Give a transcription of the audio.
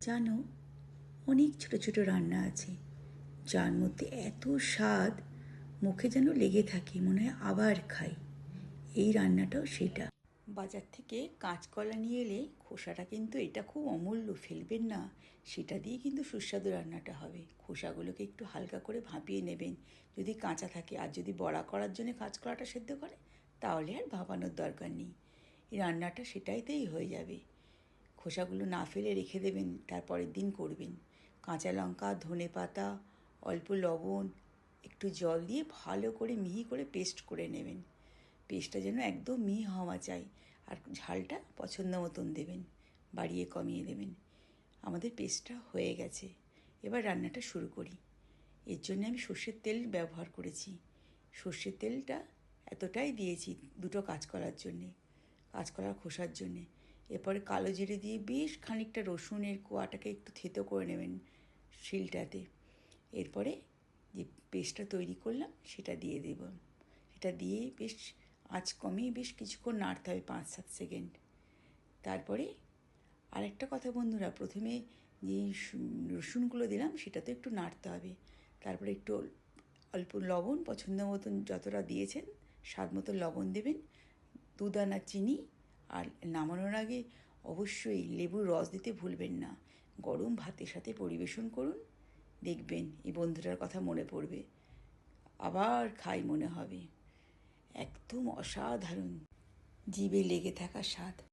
জানো, অনেক ছোট ছোট রান্না আছে যার মধ্যে এত স্বাদ মুখে যেন লেগে থাকে, মনে হয় আবার খাই। এই রান্নাটাও সেটা। বাজার থেকে কাঁচকলা নিয়ে এলে খোসাটা কিন্তু এটা খুব অমূল্য, ফেলবেন না। সেটা দিয়ে কিন্তু সুস্বাদু রান্নাটা হবে। খোসাগুলোকে একটু হালকা করে ভাপিয়ে নেবেন যদি কাঁচা থাকে, আর যদি বড়া করার জন্য কাঁচকলাটা সেদ্ধ করে তাহলে আর ভাপানোর দরকার নেই। এই রান্নাটা সেটাইতেই হয়ে যাবে। খোসাগুলো না ফেলে রেখে দেবেন, তারপরের দিন করবেন। কাঁচা লঙ্কা, ধনে পাতা, অল্প লবণ, একটু জল দিয়ে ভালো করে মিহি করে পেস্ট করে নেবেন। পেস্টটা যেন একদম মিহি হওয়া চাই, আর ঝালটা পছন্দ মতন দেবেন, বাড়িয়ে কমিয়ে দেবেন। আমাদের পেস্টটা হয়ে গেছে, এবার রান্নাটা শুরু করি। এর জন্য আমি সর্ষের তেল ব্যবহার করেছি। সর্ষের তেলটা এতটাই দিয়েছি দুটো কাঁচকলার জন্যে, কাঁচকলার খোসার জন্যে। এরপরে কালো জিরে দিয়ে বেশ খানিকটা রসুনের কোয়াটাকে একটু থেতো করে নেবেন শিলটাতে। এরপরে যে পেস্টটা তৈরি করলাম সেটা দিয়ে দেব। এটা দিয়ে বেশ আঁচ কমিয়ে বেশ কিছুক্ষণ নাড়তে হবে, 5-7 সেকেন্ড। তারপরে আরেকটা কথা বন্ধুরা, প্রথমে যে রসুনগুলো দিলাম সেটা তো একটু নাড়তে হবে। তারপরে একটু অল্প লবণ, পছন্দ মতন যতটা দিয়েছেন স্বাদ মতো লবণ দেবেন, 2 দানা চিনি, আর নামানোর আগে অবশ্যই লেবুর রস দিতে ভুলবেন না। গরম ভাতের সাথে পরিবেশন করুন, দেখবেন এই বন্ধুটার কথা মনে পড়বে, আবার খাই মনে হবে। একদম অসাধারণ, জিভে লেগে থাকা স্বাদ।